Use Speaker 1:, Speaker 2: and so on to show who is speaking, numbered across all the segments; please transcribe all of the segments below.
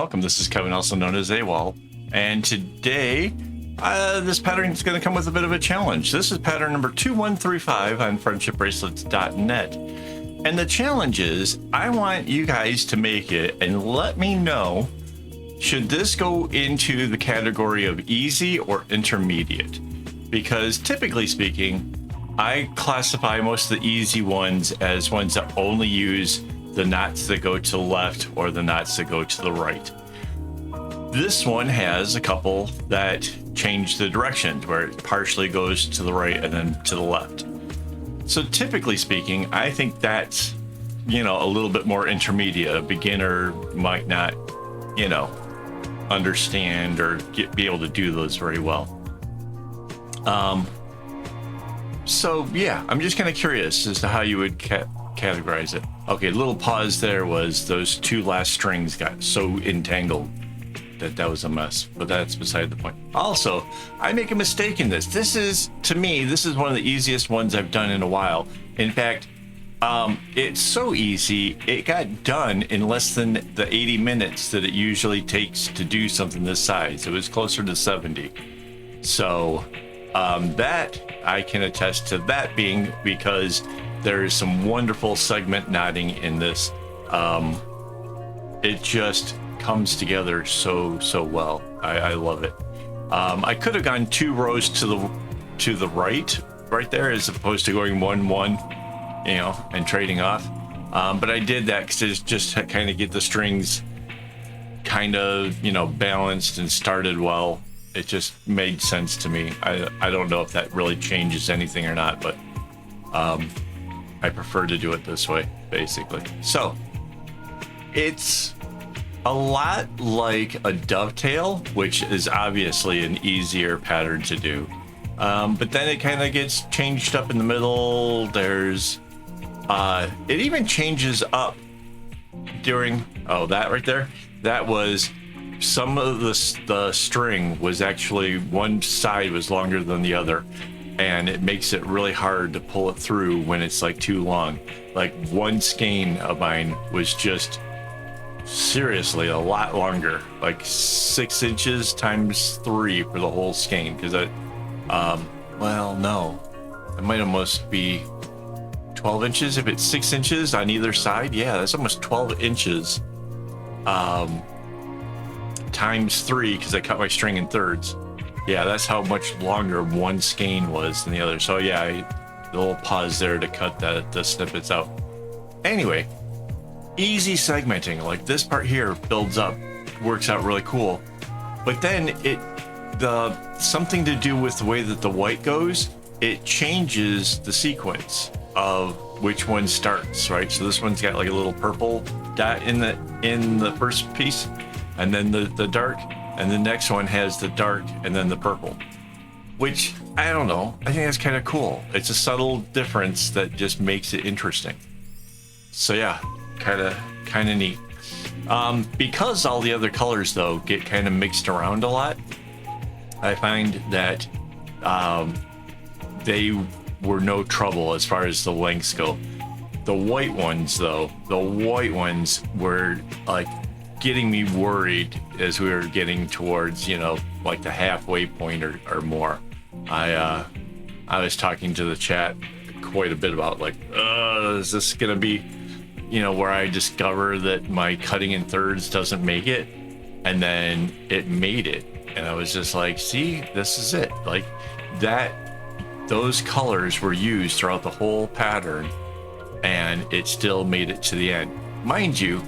Speaker 1: welcome. This is Kevin, also known as AWOL, and today this pattern is going to come with a bit of a challenge. This is pattern number 2135 on friendshipbracelets.net, and the challenge is I want you guys to make it and let me know, should this go into the category of easy or intermediate? Because typically speaking, I classify most of the easy ones as ones that only use the knots that go to the left or the knots that go to the right. This one has a couple that change the directions, where it partially goes to the right and then to the left. So typically speaking, I think that's, a little bit more intermediate. A beginner might not, understand or be able to do those very well. So yeah, I'm just kind of curious as to how you would categorize it. Okay, little pause there was those two last strings got so entangled that was a mess, but that's beside the point. Also, I make a mistake in this. This is one of the easiest ones I've done in a while. In fact, it's so easy, it got done in less than the 80 minutes that it usually takes to do something this size. It was closer to 70. So that I can attest to that being because there is some wonderful segment knotting in this. It just comes together so well. I love it. I could have gone 2 rows to the right there, as opposed to going 1-1, and trading off. But I did that because it's just to kind of get the strings kind of balanced and started well. It just made sense to me. I don't know if that really changes anything or not, but I prefer to do it this way, basically. So it's a lot like a dovetail, which is obviously an easier pattern to do. But then it kind of gets changed up in the middle. There's it even changes up during, that right there, that was some of the string was actually, one side was longer than the other, and it makes it really hard to pull it through when it's like too long. Like one skein of mine was just seriously a lot longer, like 6 inches times 3 for the whole skein, because it might almost be 12 inches if it's 6 inches on either side. Yeah, that's almost 12 inches times 3, because I cut my string in thirds. Yeah, that's how much longer one skein was than the other. So yeah, a little pause there to cut the snippets out. Anyway, easy segmenting, like this part here builds up, works out really cool. But then something to do with the way that the white goes, it changes the sequence of which one starts, right? So this one's got like a little purple dot in the first piece, and then the dark, and the next one has the dark and then the purple, which I don't know, I think that's kind of cool. It's a subtle difference that just makes it interesting. So yeah, kind of neat. Because all the other colors though get kind of mixed around a lot, I find that they were no trouble as far as the lengths go. The white ones were like getting me worried as we were getting towards, like the halfway point or more. I was talking to the chat quite a bit about like, is this gonna be, where I discover that my cutting in thirds doesn't make it? And then it made it. And I was just like, see, this is it. Like that, those colors were used throughout the whole pattern, and it still made it to the end. Mind you,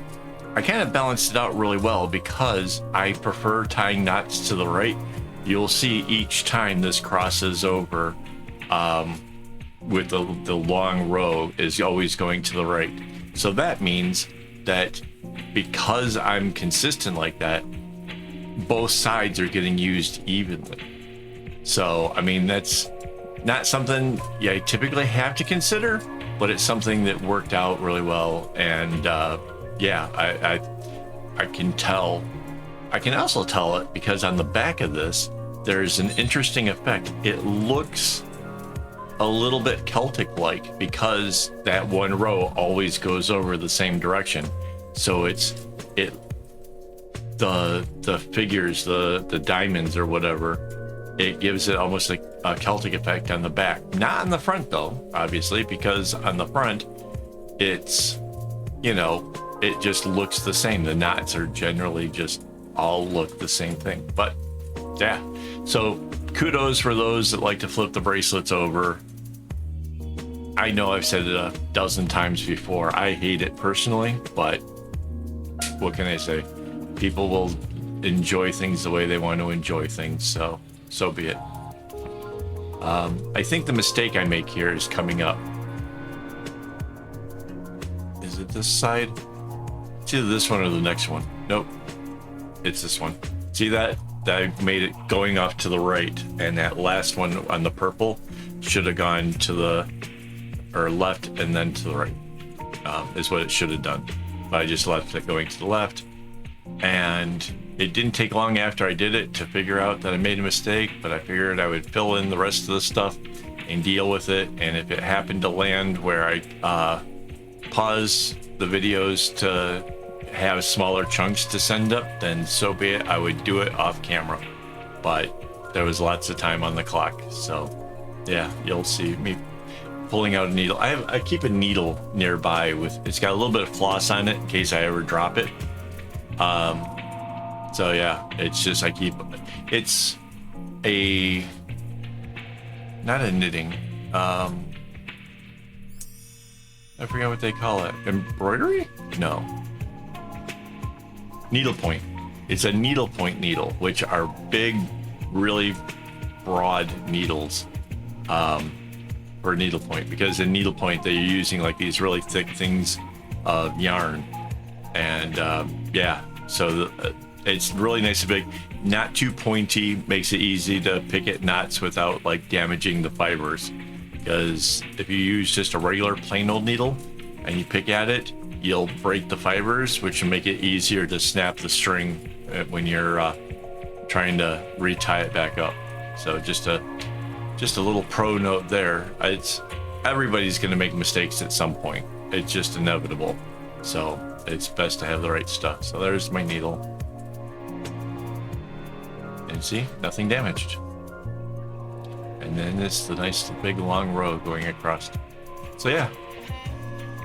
Speaker 1: I kind of balanced it out really well because I prefer tying knots to the right. You'll see each time this crosses over with the long row is always going to the right. So that means that because I'm consistent like that, both sides are getting used evenly. So, I mean, that's not something I typically have to consider, but it's something that worked out really well. And I can tell. I can also tell it because on the back of this, there's an interesting effect. It looks a little bit Celtic-like because that one row always goes over the same direction. So it the figures, the diamonds or whatever, it gives it almost like a Celtic effect on the back. Not on the front though, obviously, because on the front, it's, you know, it just looks the same. The knots are generally just all look the same thing. But yeah, so kudos for those that like to flip the bracelets over. I know I've said it a dozen times before. I hate it personally, but what can I say? People will enjoy things the way they want to enjoy things, so be it. I think the mistake I make here is coming up. Is it this side? It's either this one or the next one. Nope, it's this one. See that? I made it going off to the right, and that last one on the purple should have gone to the left and then to the right, is what it should have done. But I just left it going to the left, and it didn't take long after I did it to figure out that I made a mistake, but I figured I would fill in the rest of the stuff and deal with it. And if it happened to land where I pause the videos to have smaller chunks to send up, then so be it. I would do it off camera, but there was lots of time on the clock. So yeah, you'll see me pulling out a needle. I keep a needle nearby with, it's got a little bit of floss on it in case I ever drop it. So yeah, it's just, it's a, not a knitting, I forget what they call it. Embroidery? No. Needlepoint. It's a needlepoint needle, which are big, really broad needles for needlepoint, because in needlepoint they're using like these really thick things of yarn, and yeah, so it's really nice and big, not too pointy, makes it easy to pick at knots without like damaging the fibers. Because if you use just a regular plain old needle and you pick at it, you'll break the fibers, which will make it easier to snap the string when you're trying to retie it back up. So just a little pro note there. It's, everybody's going to make mistakes at some point. It's just inevitable. So it's best to have the right stuff. So there's my needle. And see, nothing damaged. And then it's the nice big long row going across. So yeah.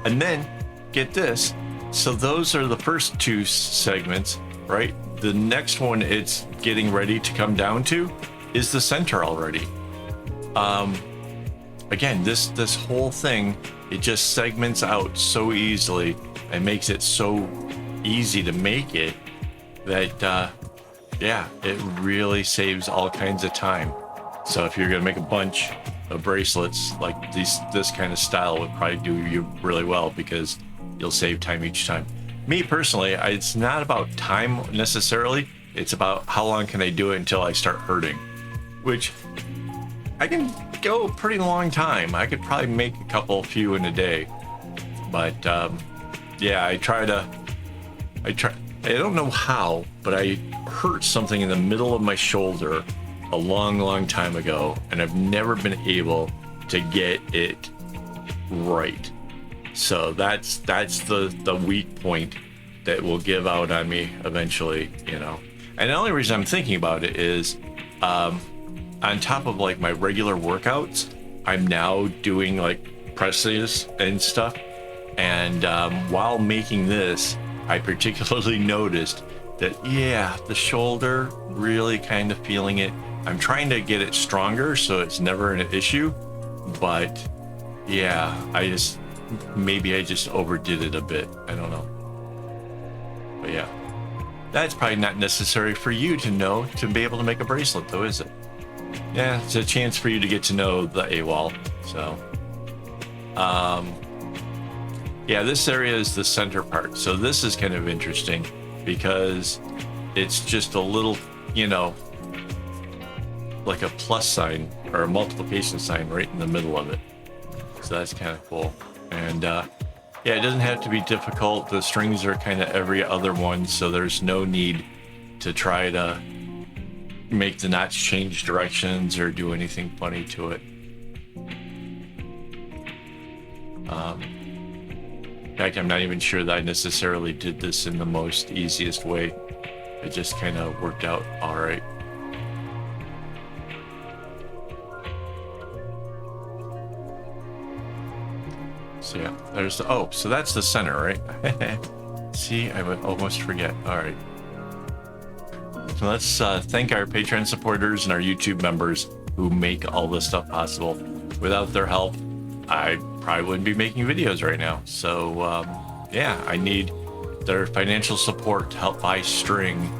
Speaker 1: And then get this. So those are the first two segments, right? The next one it's getting ready to come down to is the center already. Again, this whole thing, it just segments out so easily and makes it so easy to make it that yeah, it really saves all kinds of time. So if you're gonna make a bunch of bracelets like this kind of style would probably do you really well, because you'll save time each time. Me personally, it's not about time necessarily, it's about how long can I do it until I start hurting, which I can go a pretty long time. I could probably make a few in a day, but yeah, I don't know how, but I hurt something in the middle of my shoulder a long time ago, and I've never been able to get it right. So that's the weak point that will give out on me eventually, you know. And the only reason I'm thinking about it is on top of like my regular workouts, I'm now doing like presses and stuff. And while making this, I particularly noticed that, yeah, the shoulder, really kind of feeling it. I'm trying to get it stronger so it's never an issue, but yeah, maybe I just overdid it a bit. I don't know. But yeah, that's probably not necessary for you to know to be able to make a bracelet though, is it? Yeah, it's a chance for you to get to know the AWOL. So, yeah, this area is the center part. So this is kind of interesting because it's just a little, you know, like a plus sign or a multiplication sign right in the middle of it. So that's kind of cool. And yeah, it doesn't have to be difficult. The strings are kind of every other one, so there's no need to try to make the knots change directions or do anything funny to it. In fact, I'm not even sure that I necessarily did this in the most easiest way, it just kind of worked out all right. So yeah, there's the, oh, so that's the center, right? See, I would almost forget. All right. So let's thank our Patreon supporters and our YouTube members who make all this stuff possible. Without their help, I probably wouldn't be making videos right now. So yeah, I need their financial support to help buy string.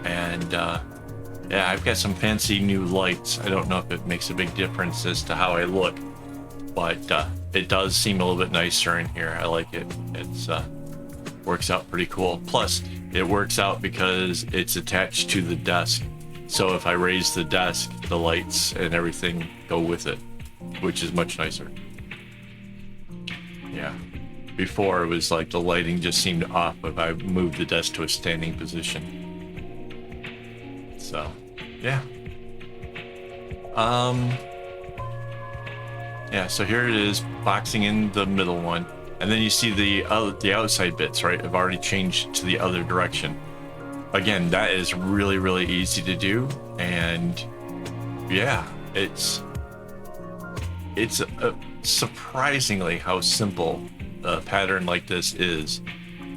Speaker 1: And yeah, I've got some fancy new lights. I don't know if it makes a big difference as to how I look, but it does seem a little bit nicer in here. I like it. It's works out pretty cool. Plus, it works out because it's attached to the desk. So if I raise the desk, the lights and everything go with it, which is much nicer. Yeah. Before it was like the lighting just seemed off if I moved the desk to a standing position. So, yeah. Yeah, so here it is, boxing in the middle one. And then you see the outside bits, right? I've already changed to the other direction. Again, that is really, really easy to do. And yeah, it's surprisingly how simple a pattern like this is,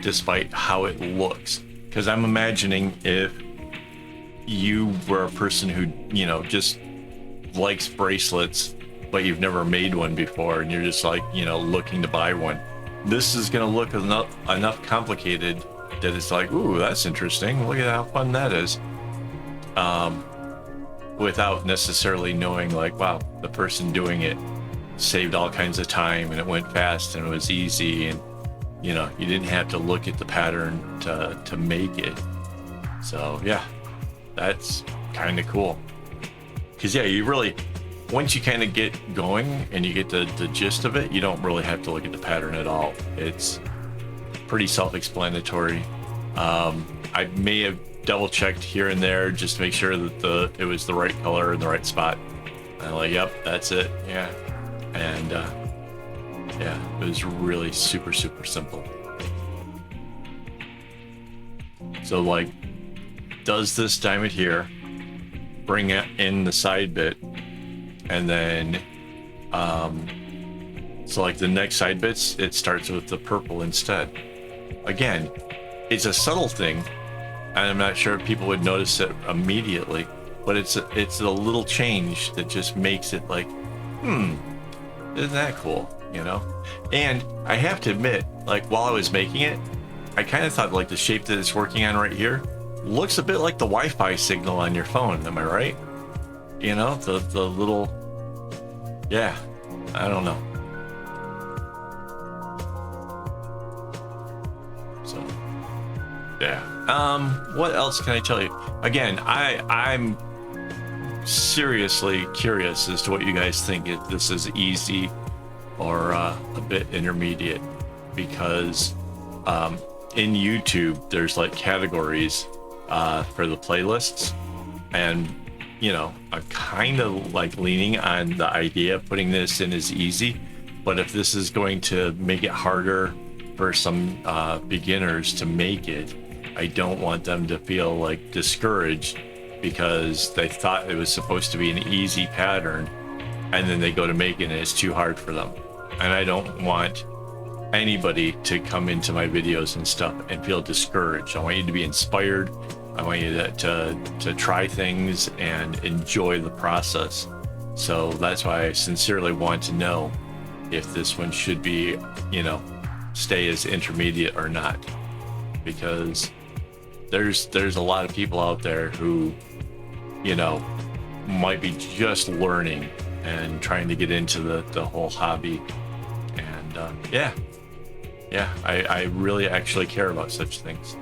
Speaker 1: despite how it looks. Because I'm imagining if you were a person who, you know, just likes bracelets, but you've never made one before, and you're just like, you know, looking to buy one. This is going to look enough complicated that it's like, ooh, that's interesting. Look at how fun that is. Without necessarily knowing, like, wow, the person doing it saved all kinds of time and it went fast and it was easy, and you know, you didn't have to look at the pattern to make it. So yeah, that's kind of cool. Because yeah, you really, once you kind of get going and you get the gist of it, you don't really have to look at the pattern at all. It's pretty self-explanatory. I may have double checked here and there just to make sure that it was the right color in the right spot. And I'm like, yep, that's it. Yeah. And yeah, it was really super, super simple. So like, does this diamond here bring in the side bit, and then so like the next side bits, it starts with the purple instead. Again, it's a subtle thing, and I'm not sure if people would notice it immediately, but it's a little change that just makes it like, isn't that cool, you know? And I have to admit, like, while I was making it, I kind of thought like the shape that it's working on right here looks a bit like the Wi-Fi signal on your phone. Am I right? You know, the little, yeah, I don't know. So, yeah. What else can I tell you? Again, I'm seriously curious as to what you guys think, if this is easy or a bit intermediate, because in YouTube there's like categories for the playlists, and you know, I'm kind of like leaning on the idea of putting this in as easy, but if this is going to make it harder for some beginners to make it, I don't want them to feel like discouraged because they thought it was supposed to be an easy pattern, and then they go to make it and it's too hard for them. And I don't want anybody to come into my videos and stuff and feel discouraged. I want you to be inspired. I want you to try things and enjoy the process. So that's why I sincerely want to know if this one should be, you know, stay as intermediate or not, because there's a lot of people out there who, you know, might be just learning and trying to get into the whole hobby. And yeah, I really actually care about such things.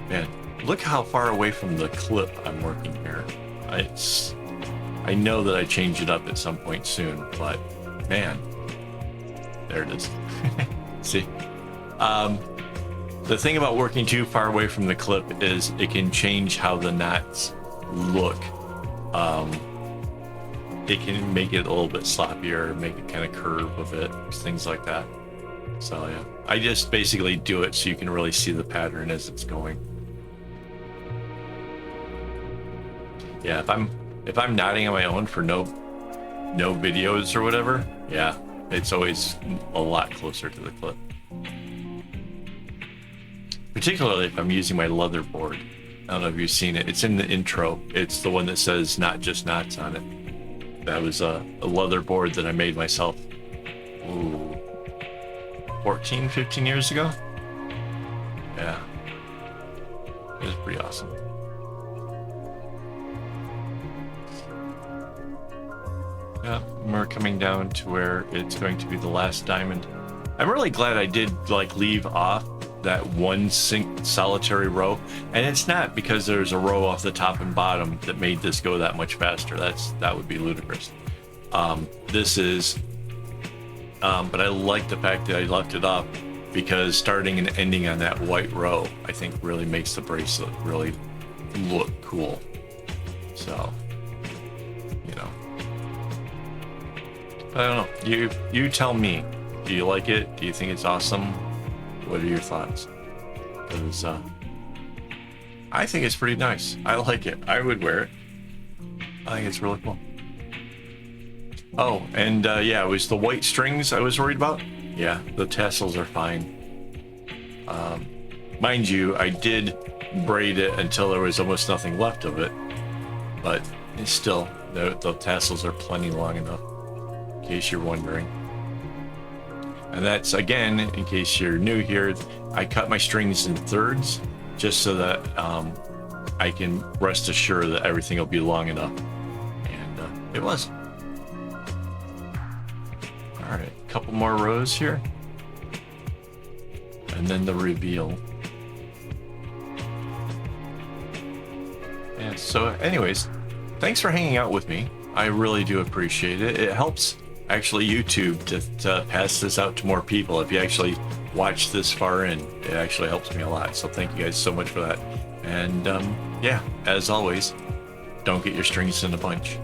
Speaker 1: Man, look how far away from the clip I'm working here. I know that I change it up at some point soon, but man, there it is. See, the thing about working too far away from the clip is it can change how the knots look. It can make it a little bit sloppier, make it kind of curve a bit, things like that. So yeah, I just basically do it so you can really see the pattern as it's going. Yeah, if I'm knotting on my own for no videos or whatever, yeah, it's always a lot closer to the clip. Particularly if I'm using my leather board. I don't know if you've seen it. It's in the intro. It's the one that says "Not Just Knots" on it. That was a leather board that I made myself. Ooh, 14, 15 years ago. Yeah, it was pretty awesome. Yeah, we're coming down to where it's going to be the last diamond. I'm really glad I did like leave off that one solitary row, and it's not because there's a row off the top and bottom that made this go that much faster. That would be ludicrous. This is, but I like the fact that I left it up because starting and ending on that white row, I think really makes the bracelet really look cool. So, you know. I don't know. You tell me. Do you like it? Do you think it's awesome? What are your thoughts? Because I think it's pretty nice. I like it. I would wear it. I think it's really cool. Oh, and yeah, it was the white strings I was worried about. Yeah, the tassels are fine. Mind you, I did braid it until there was almost nothing left of it, but it's still, the tassels are plenty long enough, in case you're wondering. And that's, again, in case you're new here, I cut my strings in thirds just so that I can rest assured that everything will be long enough. And it was. All right, a couple more rows here. And then the reveal. And so anyways, thanks for hanging out with me. I really do appreciate it. It helps actually YouTube to pass this out to more people. If you actually watch this far in, it actually helps me a lot. So thank you guys so much for that. And yeah, as always, don't get your strings in a bunch.